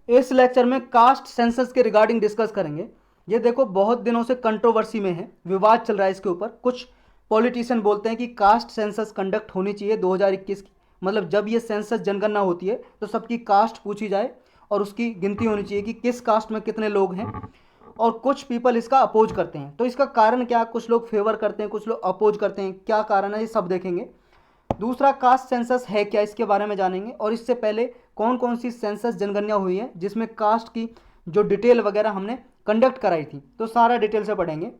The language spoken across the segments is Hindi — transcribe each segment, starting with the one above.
इस लेक्चर में कास्ट सेंसस के रिगार्डिंग डिस्कस करेंगे। ये देखो बहुत दिनों से कंट्रोवर्सी में है, विवाद चल रहा है इसके ऊपर। कुछ पॉलिटिशियन बोलते हैं कि कास्ट सेंसस कंडक्ट होनी चाहिए 2021 की, मतलब जब ये सेंसस जनगणना होती है तो सबकी कास्ट पूछी जाए और उसकी गिनती होनी चाहिए कि किस कास्ट में कितने लोग हैं। और कुछ पीपल इसका अपोज करते हैं। तो इसका कारण क्या, कुछ लोग फेवर करते हैं, कुछ लोग अपोज करते हैं, क्या कारण है ये सब देखेंगे। दूसरा, कास्ट सेंसस है क्या, इसके बारे में जानेंगे। और इससे पहले कौन कौन सी सेंसस जनगणना हुई है जिसमें कास्ट की जो डिटेल वगैरह हमने कंडक्ट कराई थी, तो सारा डिटेल से पढ़ेंगे।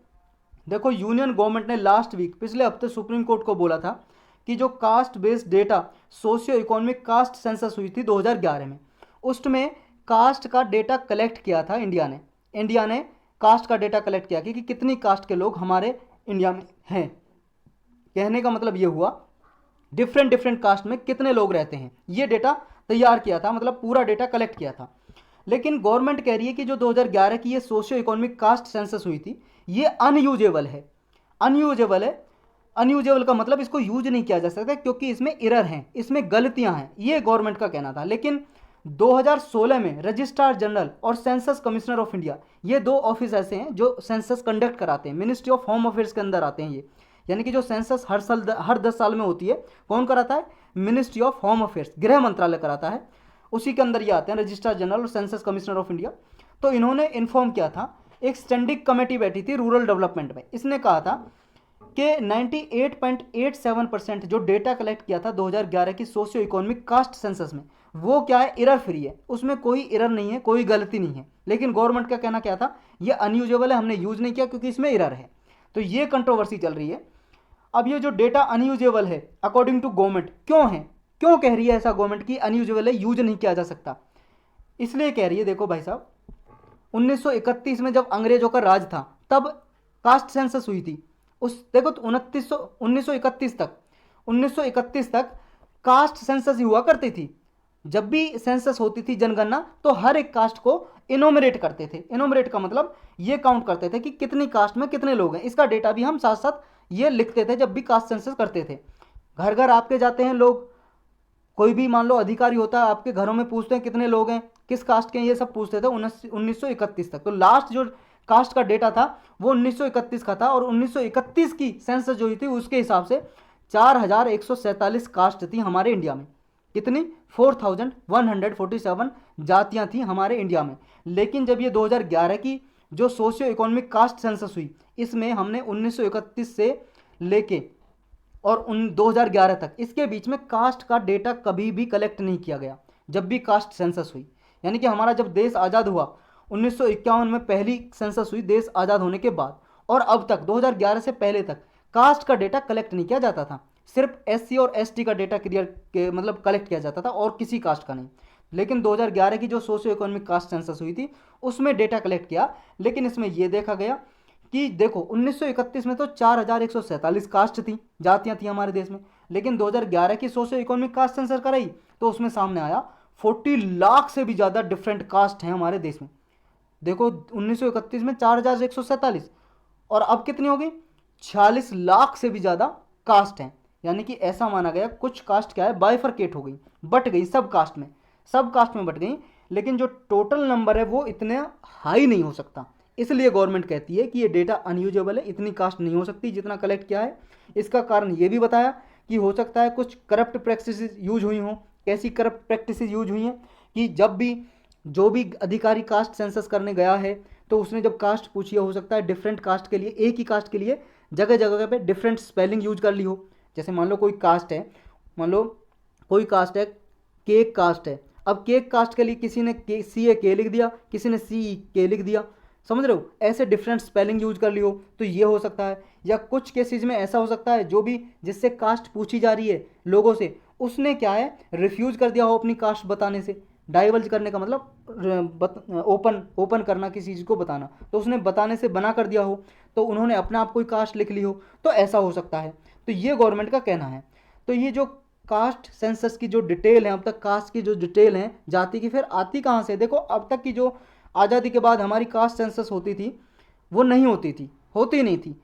देखो, यूनियन गवर्नमेंट ने लास्ट वीक, पिछले हफ्ते सुप्रीम कोर्ट को बोला था कि जो caste based data socio economic caste census हुई थी 2011 में, उसमें कास्ट का डेटा कलेक्ट किया था इंडिया ने कास्ट का डेटा कलेक्ट किया कि कितनी कास्ट के लोग हमारे इंडिया में हैं। कहने का मतलब ये हुआ डिफरेंट डिफरेंट कास्ट में कितने लोग रहते हैं, ये डेटा तैयार किया था, मतलब पूरा डेटा कलेक्ट किया था। लेकिन गवर्नमेंट कह रही है कि जो 2011 की ये सोशियो इकोनॉमिक कास्ट सेंसस हुई थी, ये अनयूजेबल है। अनयूजेबल है, अनयूजेबल का मतलब इसको यूज नहीं किया जा सकता क्योंकि इसमें एरर हैं, इसमें गलतियां हैं, ये गवर्नमेंट का कहना था। लेकिन 2016 में रजिस्ट्रार जनरल और सेंसस कमिश्नर ऑफ इंडिया, ये दो ऑफिस ऐसे हैं जो सेंसस कंडक्ट कराते हैं, मिनिस्ट्री ऑफ होम अफेयर्स के अंदर आते हैं ये। यानी कि जो सेंसस हर 10 साल में होती है, कौन कराता है? मिनिस्ट्री ऑफ होम अफेयर्स, गृह मंत्रालय कराता है। उसी के अंदर ये आते हैं रजिस्ट्रार जनरल और सेंसस कमिश्नर ऑफ इंडिया। तो इन्होंने इन्फॉर्म किया था, एक स्टैंडिंग कमेटी बैठी थी रूरल डेवलपमेंट में, इसने कहा था कि 98.87% जो डेटा कलेक्ट किया था 2011 की सोशियो इकोनॉमिक कास्ट सेंसस में, वो क्या है, एरर फ्री है, उसमें कोई एरर नहीं है, कोई गलती नहीं है। लेकिन गवर्नमेंट का कहना क्या था, ये अनयूजेबल है, हमने यूज नहीं किया क्योंकि इसमें एरर है। तो ये कंट्रोवर्सी चल रही है। अब ये जो डेटा अनयूजेबल है अकॉर्डिंग टू गवर्नमेंट, क्यों है, क्यों कह रही है ऐसा गवर्नमेंट की अनयूजेबल है, यूज नहीं किया जा सकता? इसलिए कह रही है, देखो भाई साहब, 1931 में जब अंग्रेजों का राज था तब कास्ट सेंसस हुई थी। उस देखो तो 1931 तक कास्ट सेंसस ही हुआ करती थी। जब भी सेंसस होती थी जनगणना, तो हर एक कास्ट को इनोमरेट करते थे। इनोमरेट का मतलब ये काउंट करते थे कि कितनी कास्ट में कितने लोग हैं। इसका डेटा भी हम साथ साथ ये लिखते थे जब भी कास्ट सेंसस करते थे। घर घर आपके जाते हैं लोग, कोई भी मान लो अधिकारी होता है, आपके घरों में पूछते हैं कितने लोग हैं, किस कास्ट के हैं, ये सब पूछते थे 1931 तक। तो लास्ट जो कास्ट का डेटा था वो 1931 का था। और 1931 की सेंसस जो हुई थी उसके हिसाब से 4147 कास्ट थी हमारे इंडिया में। कितनी? 4147 जातियां थी हमारे इंडिया में। लेकिन जब ये 2011 की जो सोशियो इकोनॉमिक कास्ट सेंसस हुई, इसमें हमने 1931 से लेके और 2011 तक, इसके बीच में कास्ट का डेटा कभी भी कलेक्ट नहीं किया गया जब भी कास्ट सेंसस हुई। यानी कि हमारा जब देश आज़ाद हुआ 1951 में पहली सेंसस हुई देश आज़ाद होने के बाद, और अब तक 2011 से पहले तक कास्ट का डेटा कलेक्ट नहीं किया जाता था। सिर्फ एससी और एसटी का डेटा मतलब कलेक्ट किया जाता था और किसी कास्ट का नहीं। लेकिन 2011 की जो सोशियो इकोनॉमिक कास्ट सेंसस हुई थी उसमें डेटा कलेक्ट किया। लेकिन इसमें यह देखा गया कि देखो 1931 में तो 4147 कास्ट थी, जातियां थी हमारे देश में। लेकिन 2011 की सोशियो इकोनॉमिक कास्ट सेंसस कराई तो उसमें सामने आया 40 लाख से भी ज़्यादा डिफरेंट कास्ट हैं हमारे देश में। देखो 1931 में 4147 और अब कितनी हो गई? 46 लाख से भी ज़्यादा कास्ट हैं। यानी कि ऐसा माना गया कुछ कास्ट क्या है, बाइफरकेट हो गई, बट गई सब कास्ट में, सब कास्ट में बट गई। लेकिन जो टोटल नंबर है वो इतने हाई नहीं हो सकता। इसलिए गवर्नमेंट कहती है कि ये डेटा अनयूजेबल है, इतनी कास्ट नहीं हो सकती जितना कलेक्ट किया है। इसका कारण ये भी बताया कि हो सकता है कुछ करप्ट प्रैक्टिस यूज हुई हों। कैसी करप्ट प्रैक्टिस यूज हुई हैं कि जब भी जो भी अधिकारी कास्ट सेंसस करने गया है तो उसने जब कास्ट पूछी है, हो सकता है डिफरेंट कास्ट के लिए, एक ही कास्ट के लिए जगह जगह पे डिफरेंट स्पेलिंग यूज कर ली हो। जैसे मान लो कोई कास्ट है, मान लो कोई कास्ट है, केक कास्ट है, अब केक कास्ट के लिए किसी ने सी ए के लिख दिया, किसी ने सी के लिख दिया, समझ रहे हो, ऐसे डिफरेंट स्पेलिंग यूज कर ली हो, तो ये हो सकता है। या कुछ केसेस में ऐसा हो सकता है जो भी जिससे कास्ट पूछी जा रही है लोगों से, उसने क्या है रिफ्यूज कर दिया हो अपनी कास्ट बताने से। डाइवर्ज करने का मतलब ओपन करना, किसी चीज़ को बताना, तो उसने बताने से बना कर दिया हो, तो उन्होंने अपना आप कोई कास्ट लिख ली हो, तो ऐसा हो सकता है। तो ये गवर्नमेंट का कहना है। तो ये जो कास्ट सेंसस की जो डिटेल है, अब तक कास्ट की जो डिटेल है जाति की, फिर आती कहाँ से? देखो अब तक की जो आज़ादी के बाद हमारी कास्ट सेंसस होती थी वो नहीं होती थी, होती नहीं थी।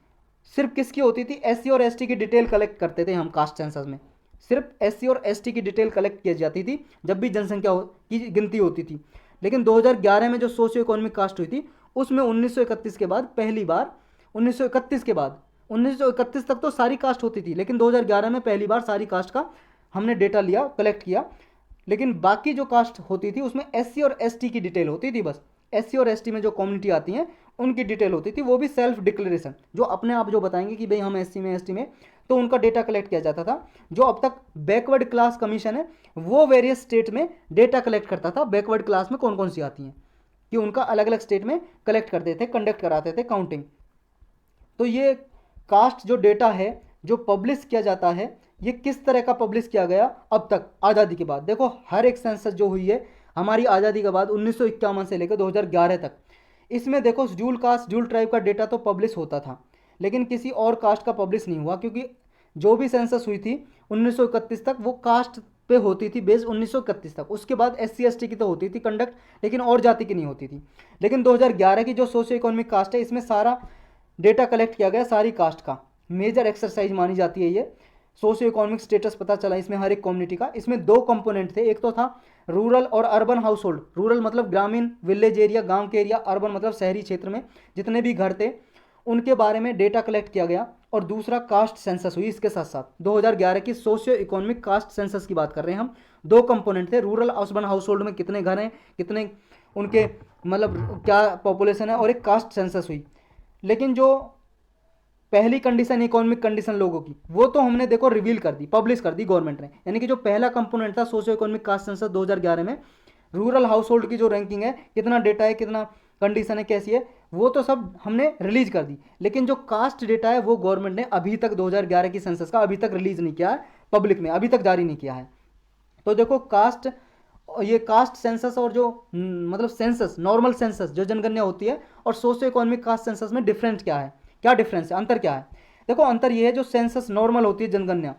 सिर्फ किसकी होती थी? एससी और एसटी की डिटेल कलेक्ट करते थे हम कास्ट सेंसस में। सिर्फ एससी और एसटी की डिटेल कलेक्ट की जाती थी जब भी जनसंख्या की गिनती होती थी। लेकिन 2011 में जो सोशियो इकोनॉमिक कास्ट हुई थी उसमें 1931 के बाद पहली बार, 1931 के बाद 1931 तक तो सारी कास्ट होती थी, लेकिन 2011 में पहली बार सारी कास्ट का हमने डेटा लिया, कलेक्ट किया। लेकिन बाकी जो कास्ट होती थी उसमें एससी और एसटी की डिटेल होती थी बस। एससी और एसटी में जो कम्युनिटी आती हैं उनकी डिटेल होती थी, वो भी सेल्फ डिक्लेरेशन, जो अपने आप जो बताएंगे कि भाई हम एससी में, एसटी में, तो उनका डेटा कलेक्ट किया जाता था। जो अब तक बैकवर्ड क्लास कमीशन है वो वेरियस स्टेट में डेटा कलेक्ट करता था, बैकवर्ड क्लास में कौन कौन सी आती हैं, कि उनका अलग अलग स्टेट में कलेक्ट करते थे, कंडक्ट कराते थे काउंटिंग। तो ये कास्ट जो डेटा है जो पब्लिश किया जाता है, ये किस तरह का पब्लिश किया गया अब तक आज़ादी के बाद। देखो हर एक सेंसस जो हुई है हमारी आज़ादी के बाद 1951 से लेकर 2011 तक, इसमें देखो ड्यूल कास्ट, ड्यूल ट्राइब का डेटा तो पब्लिश होता था, लेकिन किसी और कास्ट का पब्लिश नहीं हुआ, क्योंकि जो भी सेंसस हुई थी 1931 तक वो कास्ट पे होती थी बेस, 1931 तक। उसके बाद एससी एसटी की तो होती थी कंडक्ट, लेकिन और जाति की नहीं होती थी। लेकिन 2011 की जो सोशियो इकोनॉमिक कास्ट है इसमें सारा डेटा कलेक्ट किया गया सारी कास्ट का। मेजर एक्सरसाइज मानी जाती है ये। सोशियो इकोनॉमिक स्टेटस पता चला इसमें हर एक कम्युनिटी का। इसमें दो कंपोनेंट थे, एक तो था रूरल और अर्बन हाउस होल्ड। रूरल मतलब ग्रामीण विलेज एरिया, गांव के एरिया, अर्बन मतलब शहरी क्षेत्र में जितने भी घर थे उनके बारे में डेटा कलेक्ट किया गया। और दूसरा कास्ट सेंसस हुई इसके साथ साथ। 2011 की सोशियो इकोनॉमिक कास्ट सेंसस की बात कर रहे हैं हम। दो कंपोनेंट थे, रूरल अर्बन हाउस होल्ड में कितने घर हैं, कितने उनके मतलब क्या पॉपुलेशन है, और एक कास्ट सेंसस हुई। लेकिन जो पहली कंडीशन इकोनॉमिक कंडीशन लोगों की, वो तो हमने देखो रिवील कर दी, पब्लिश कर दी गवर्नमेंट ने। यानी कि जो पहला कंपोनेंट था सोशियो इकोनॉमिक कास्ट सेंसस 2011 में, रूरल हाउस होल्ड की जो रैंकिंग है, कितना डेटा है, कितना कंडीशन है, कैसी है, वो तो सब हमने रिलीज कर दी। लेकिन जो कास्ट डेटा है वो गवर्नमेंट ने अभी तक 2011 की सेंसस का अभी तक रिलीज नहीं किया है, पब्लिक में अभी तक जारी नहीं किया है। तो देखो कास्ट, ये कास्ट सेंसस और जो मतलब सेंसस, नॉर्मल सेंसस जो जनगणना होती है, और सोशियो इकोनॉमिक कास्ट सेंसस में डिफरेंट क्या है, क्या डिफरेंस है, अंतर क्या है। देखो अंतर ये है, जो सेंसस नॉर्मल होती है जनगणना,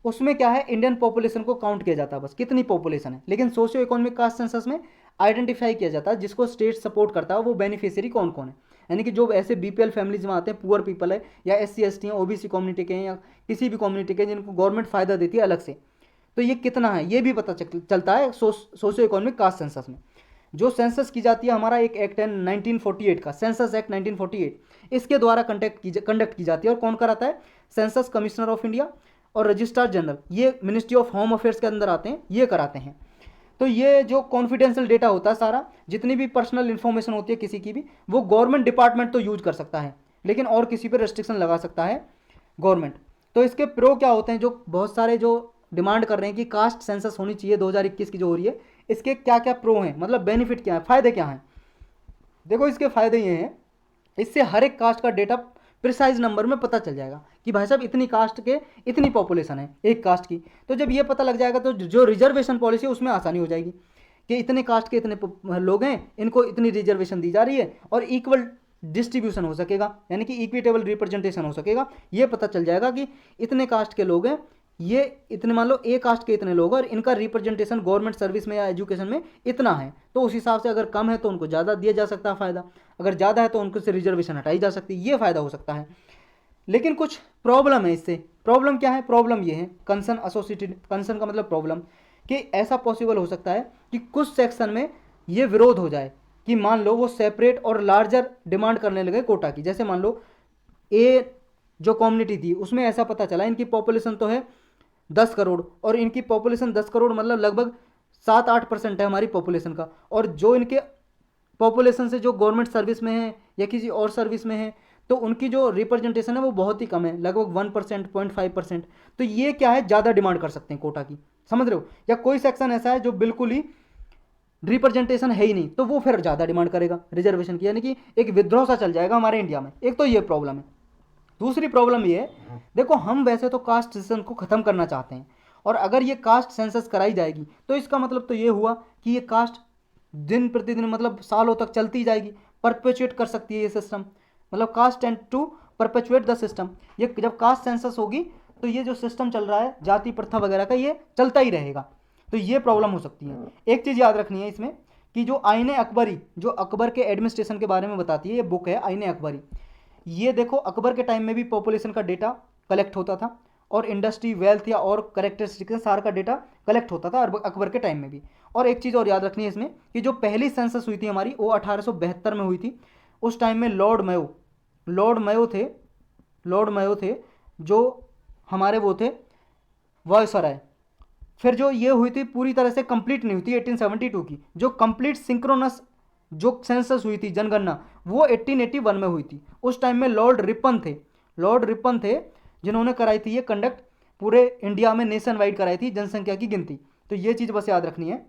उसमें क्या है इंडियन पॉपुलेशन को काउंट किया जाता है बस, कितनी पॉपुलेशन है। लेकिन सोशियो इकोनॉमिक कास्ट सेंसस में आइडेंटिफाई किया जाता है जिसको स्टेट सपोर्ट करता है वो बेनिफिशियरी कौन कौन है। यानी कि जो ऐसे बीपीएल फैमिलीज में आते हैं, पुअर पीपल है, या एससी एसटी हैं, ओबीसी कम्युनिटी के हैं, या किसी भी कम्युनिटी के जिनको गवर्नमेंट फायदा देती है अलग से, तो ये कितना है ये भी पता चलता है सोशियो इकोनॉमिक कास्ट सेंसस में। जो सेंसस की जाती है, हमारा एक एक्ट है 1948 का, सेंसस एक्ट 1948, इसके द्वारा कंडक्ट की जाती है। और कौन कराता है, सेंसस कमिश्नर ऑफ इंडिया और रजिस्ट्रार जनरल, ये मिनिस्ट्री ऑफ होम अफेयर्स के अंदर आते हैं, ये कराते हैं। तो ये जो कॉन्फिडेंशियल डेटा होता है सारा, जितनी भी पर्सनल इन्फॉर्मेशन होती है किसी की भी, वो गवर्नमेंट डिपार्टमेंट तो यूज कर सकता है, लेकिन और किसी पर रेस्ट्रिक्शन लगा सकता है गवर्नमेंट। तो इसके प्रो क्या होते हैं, जो बहुत सारे जो डिमांड कर रहे हैं कि कास्ट सेंसस होनी चाहिए 2021 की जो हो रही है, इसके क्या क्या प्रो हैं, मतलब बेनिफिट क्या है, फायदे क्या हैं। देखो इसके फायदे ये हैं, इससे हर एक कास्ट का डेटा प्रिसाइज नंबर में पता चल जाएगा कि भाई साहब इतनी कास्ट के इतनी पॉपुलेशन है एक कास्ट की। तो जब ये पता लग जाएगा तो जो रिजर्वेशन पॉलिसी है उसमें आसानी हो जाएगी कि इतने कास्ट के इतने लोग हैं, इनको इतनी रिजर्वेशन दी जा रही है, और इक्वल डिस्ट्रीब्यूशन हो सकेगा, यानी कि इक्विटेबल रिप्रेजेंटेशन हो सकेगा। ये पता चल जाएगा कि इतने कास्ट के लोग हैं, ये इतने, मान लो ए कास्ट के इतने लोग, और इनका रिप्रेजेंटेशन गवर्नमेंट सर्विस में या एजुकेशन में इतना है, तो उस हिसाब से अगर कम है तो उनको ज़्यादा दिया जा सकता है फ़ायदा, अगर ज़्यादा है तो उनको से रिजर्वेशन हटाई जा सकती है, ये फ़ायदा हो सकता है। लेकिन कुछ प्रॉब्लम है इससे। प्रॉब्लम क्या है, प्रॉब्लम ये है कंसर्न एसोसिएटेड, कंसर्न का मतलब प्रॉब्लम, कि ऐसा पॉसिबल हो सकता है कि कुछ सेक्शन में ये विरोध हो जाए, कि मान लो वो सेपरेट और लार्जर डिमांड करने लगे कोटा की। जैसे मान लो ए जो कम्युनिटी थी उसमें ऐसा पता चला इनकी पॉपुलेशन तो है 10 करोड़, और इनकी पॉपुलेशन 10 करोड़ मतलब लगभग 7-8% है हमारी पॉपुलेशन का, और जो इनके पॉपुलेशन से जो गवर्नमेंट सर्विस में है या किसी और सर्विस में है, तो उनकी जो रिप्रेजेंटेशन है वो बहुत ही कम है, लगभग 1%, 0.5%। तो ये क्या है, ज़्यादा डिमांड कर सकते हैं कोटा की, समझ रहे हो। या कोई सेक्शन ऐसा है जो बिल्कुल ही रिप्रेजेंटेशन है ही नहीं, तो वो फिर ज़्यादा डिमांड करेगा रिजर्वेशन की, यानी कि एक विद्रोह सा चल जाएगा हमारे इंडिया में। एक तो ये प्रॉब्लम है। दूसरी प्रॉब्लम ये है, देखो हम वैसे तो कास्ट सिस्टम को ख़त्म करना चाहते हैं, और अगर ये कास्ट सेंसस कराई जाएगी तो इसका मतलब तो ये हुआ कि ये कास्ट दिन प्रतिदिन मतलब सालों तक चलती जाएगी, परपेचुएट कर सकती है ये सिस्टम, मतलब caste tend to perpetuate the system. ये जब कास्ट सेंसस होगी तो ये जो सिस्टम चल रहा है जाति प्रथा वगैरह का, ये चलता ही रहेगा, तो ये प्रॉब्लम हो सकती है। एक चीज़ याद रखनी है इसमें कि जो आईने अकबरी, जो अकबर के एडमिनिस्ट्रेशन के बारे में बताती है, ये बुक है आईने अकबरी। ये देखो अकबर के टाइम में भी पॉपुलेशन का डेटा कलेक्ट होता था, और इंडस्ट्री, वेल्थ या और करेक्टरिस्टिक्स सारा का डेटा कलेक्ट होता था अकबर के टाइम में भी। और एक चीज़ और याद रखनी है इसमें कि जो पहली सेंसस हुई थी हमारी वो 1872 में हुई थी। उस टाइम में लॉर्ड मेयो थे जो हमारे वो थे वायसराय। फिर जो ये हुई थी पूरी तरह से कंप्लीट नहीं हुई थी 1872 की, जो कंप्लीट सिंक्रोनस जो सेंसस हुई थी जनगणना वो 1881 में हुई थी। उस टाइम में लॉर्ड रिपन थे जिन्होंने कराई थी ये कंडक्ट, पूरे इंडिया में नेशन वाइड कराई थी जनसंख्या की गिनती। तो ये चीज़ बस याद रखनी है।